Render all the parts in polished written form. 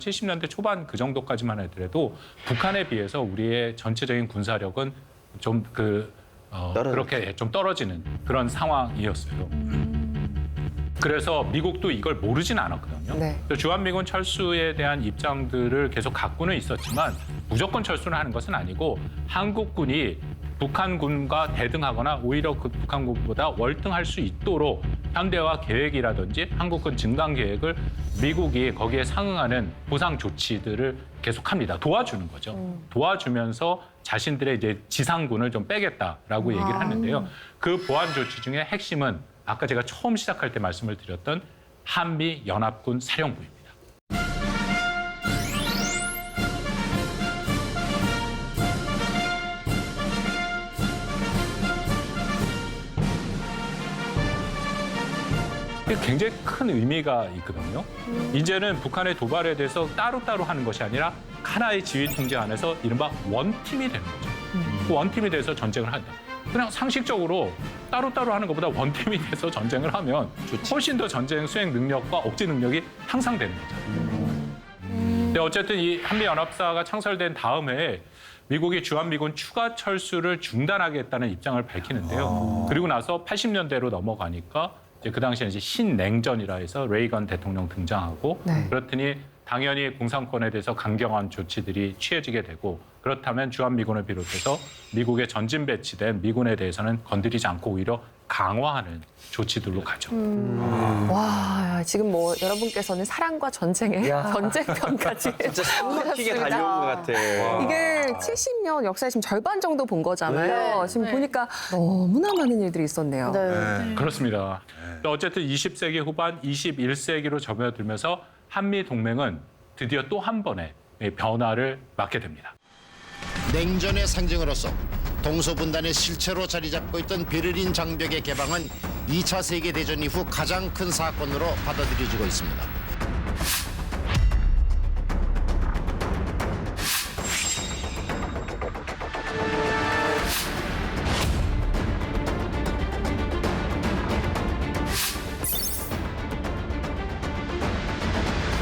70년대 초반 그 정도까지만 하더라도 북한에 비해서 우리의 전체적인 군사력은 좀 그렇게 좀 떨어지는 그런 상황이었어요. 그래서 미국도 이걸 모르진 않았거든요. 네. 주한미군 철수에 대한 입장들을 계속 갖고는 있었지만 무조건 철수를 하는 것은 아니고 한국군이 북한군과 대등하거나 오히려 그 북한군보다 월등할 수 있도록 현대화 계획이라든지 한국군 증강 계획을 미국이 거기에 상응하는 보상 조치들을 계속합니다. 도와주는 거죠. 도와주면서 자신들의 이제 지상군을 좀 빼겠다라고 얘기를 하는데요. 그 보안 조치 중에 핵심은 아까 제가 처음 시작할 때 말씀을 드렸던 한미 연합군 사령부입니다. 굉장히 큰 의미가 있거든요. 이제는 북한의 도발에 대해서 따로따로 하는 것이 아니라 하나의 지휘 통제 안에서 이른바 원팀이 되는 거죠. 그 원팀이 돼서 전쟁을 한다. 그냥 상식적으로 따로따로 하는 것보다 원팀이 돼서 전쟁을 하면 훨씬 더 전쟁 수행 능력과 억제 능력이 향상되는 거죠. 근데 어쨌든 이 한미연합사가 창설된 다음에 미국이 주한미군 추가 철수를 중단하겠다는 입장을 밝히는데요. 그리고 나서 80년대로 넘어가니까 이제 그 당시에 이제 신냉전이라 해서 레이건 대통령 등장하고 그렇더니 당연히 공산권에 대해서 강경한 조치들이 취해지게 되고 그렇다면 주한미군을 비롯해서 미국에 전진 배치된 미군에 대해서는 건드리지 않고 오히려 강화하는 조치들로 가죠. 와, 지금 뭐 여러분께서는 사랑과 전쟁의 전쟁편까지 진짜 삭막히게 달려온 것 같아. 이게 70년 역사의 지금 절반 정도 본 거잖아요. 지금 보니까 너무나 많은 일들이 있었네요. 그렇습니다. 어쨌든 20세기 후반 21세기로 접어들면서 한미 동맹은 드디어 또 한 번의 변화를 맞게 됩니다. 냉전의 상징으로서 동서분단의 실체로 자리 잡고 있던 베를린 장벽의 개방은 2차 세계대전 이후 가장 큰 사건으로 받아들여지고 있습니다.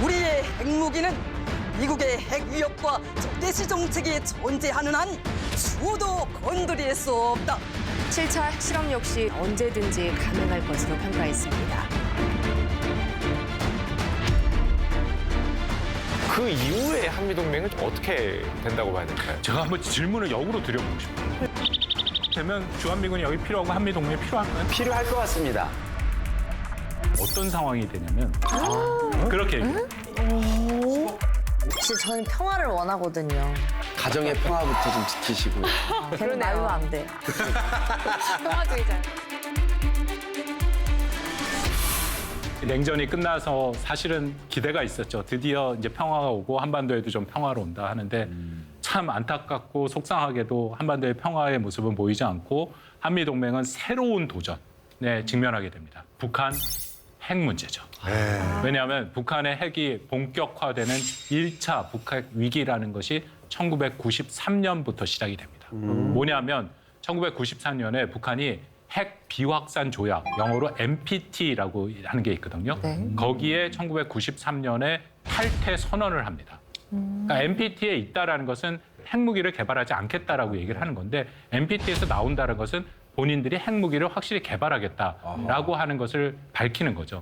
우리의 핵무기는 미국의 핵 위협과 적대시 정책이 존재하는 한 죽어도 건드릴 수 없다. 7차 핵실험 역시 언제든지 가능할 것으로 평가했습니다. 그 이후에 한미동맹은 어떻게 된다고 봐야 될까요? 제가 한번 질문을 역으로 드려보고 싶어요. 되면 주한미군이 여기 필요하고 한미동맹이 필요할까요? 필요할 것 같습니다. 어떤 상황이 되냐면 그렇게 얘기해요. 혹시 저는 평화를 원하거든요. 가정의 평화부터 좀 지키시고. 걔는 말로 안 돼. 평화주의자. 냉전이 끝나서 사실은 기대가 있었죠. 드디어 이제 평화가 오고 한반도에도 좀 평화로 온다 하는데 참 안타깝고 속상하게도 한반도의 평화의 모습은 보이지 않고 한미동맹은 새로운 도전에 직면하게 됩니다. 북한 핵 문제죠. 왜냐하면 북한의 핵이 본격화되는 1차 북핵 위기라는 것이 1993년부터 시작이 됩니다. 뭐냐면 1993년에 북한이 핵 비확산 조약, 영어로 NPT라고 하는 게 있거든요. 거기에 1993년에 탈퇴 선언을 합니다. 그러니까 NPT에 있다라는 것은 핵무기를 개발하지 않겠다라고 얘기를 하는 건데 NPT에서 나온다는 것은 본인들이 핵무기를 확실히 개발하겠다라고 하는 것을 밝히는 거죠.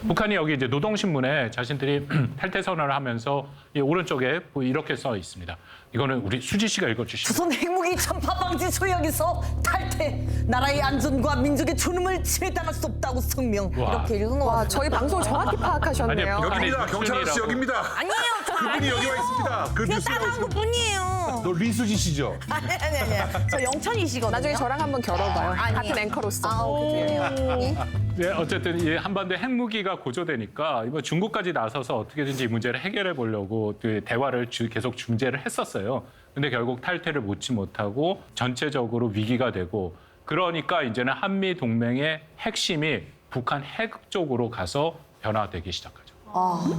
북한이 여기 이제 노동신문에 자신들이 탈퇴 선언을 하면서 이 오른쪽에 이렇게 써 있습니다. 이거는 우리 수지 씨가 읽어주시죠. 조선 핵무기 전파 방지 조약에서 탈퇴. 나라의 안전과 민족의 존엄을 침해당할 수 없다고 성명. 와. 이렇게 읽은 거 와, 같아요. 저희 방송 정확히 파악하셨네요. 아니, 북한이 여기입니다. 경찰 아저씨 육순이라고. 여기입니다. 아니에요. 저 그분이 여기 와 있습니다. 그 그냥 뉴스에 따라한 것 뿐이에요. 너 리수지 씨죠? 아니. 저 영천이시거든요. 나중에 저랑 한번 결어봐요. 같은 앵커로서. 네, 어쨌든 이 한반도 핵무기가 고조되니까 이번 중국까지 나서서 어떻게든지 이 문제를 해결해 보려고 그 대화를 계속 중재를 했었어요. 근데 결국 탈퇴를 못치 못하고 전체적으로 위기가 되고 그러니까 이제는 한미 동맹의 핵심이 북한 핵 쪽으로 가서 변화되기 시작하죠.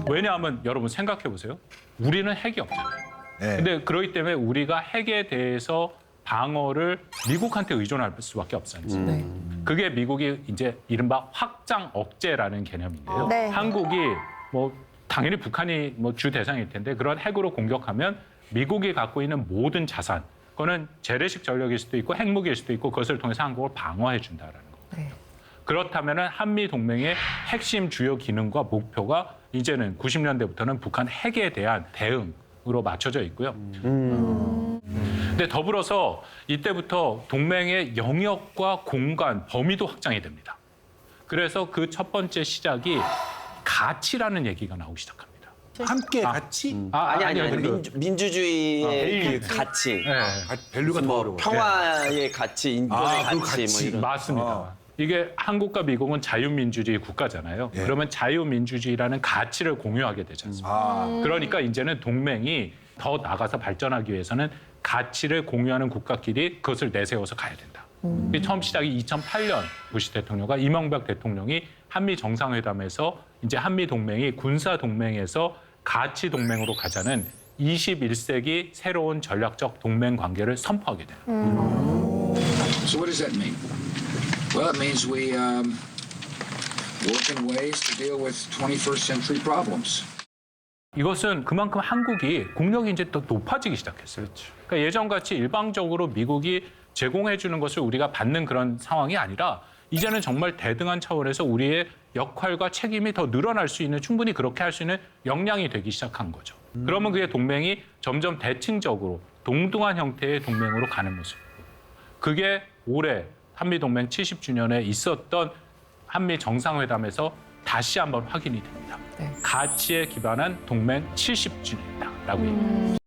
왜냐하면 여러분 생각해 보세요. 우리는 핵이 없잖아요. 근데 그렇기 때문에 우리가 핵에 대해서 방어를 미국한테 의존할 수밖에 없지 않습니까? 그게 미국이 이제 이른바 확장 억제라는 개념인데요. 한국이 뭐 당연히 북한이 뭐 주 대상일 텐데 그런 핵으로 공격하면 미국이 갖고 있는 모든 자산, 그거는 재래식 전력일 수도 있고 핵무기일 수도 있고 그것을 통해서 한국을 방어해 준다라는 거예요. 네. 그렇다면은 한미 동맹의 핵심 주요 기능과 목표가 이제는 90년대부터는 북한 핵에 대한 대응으로 맞춰져 있고요. 근데 더불어서 이때부터 동맹의 영역과 공간, 범위도 확장이 됩니다. 그래서 그 첫 번째 시작이 가치라는 얘기가 나오기 시작합니다. 함께 같이 아니 그 민주주의의 그 가치, 네. 밸류가 더 뭐 어려워. 평화의 가치, 인권의 그 가치, 가치. 뭐 이런. 맞습니다. 이게 한국과 미국은 자유민주주의 국가잖아요. 예. 그러면 자유민주주의라는 가치를 공유하게 되지 않습니까? 그러니까 이제는 동맹이 더 나가서 발전하기 위해서는 가치를 공유하는 국가끼리 그것을 내세워서 가야 된다. 이게 처음 시작이 2008년 부시 대통령과 이명박 대통령이 한미 정상회담에서 이제 한미 동맹이 군사 동맹에서 가치 동맹으로 가자는 21세기 새로운 전략적 동맹 관계를 선포하게 돼요. So what does that mean? Well, it means we work in ways to deal with 21st century problems. 이것은 그만큼 한국이 국력이 이제 더 높아지기 시작했어요. 그러니까 예전같이 일방적으로 미국이 제공해 주는 것을 우리가 받는 그런 상황이 아니라 이제는 정말 대등한 차원에서 우리의 역할과 책임이 더 늘어날 수 있는, 충분히 그렇게 할 수 있는 역량이 되기 시작한 거죠. 그러면 그게 동맹이 점점 대칭적으로 동등한 형태의 동맹으로 가는 모습. 그게 올해 한미동맹 70주년에 있었던 한미 정상회담에서 다시 한번 확인이 됩니다. 네. 가치에 기반한 동맹 70주년이다라고 얘기합니다.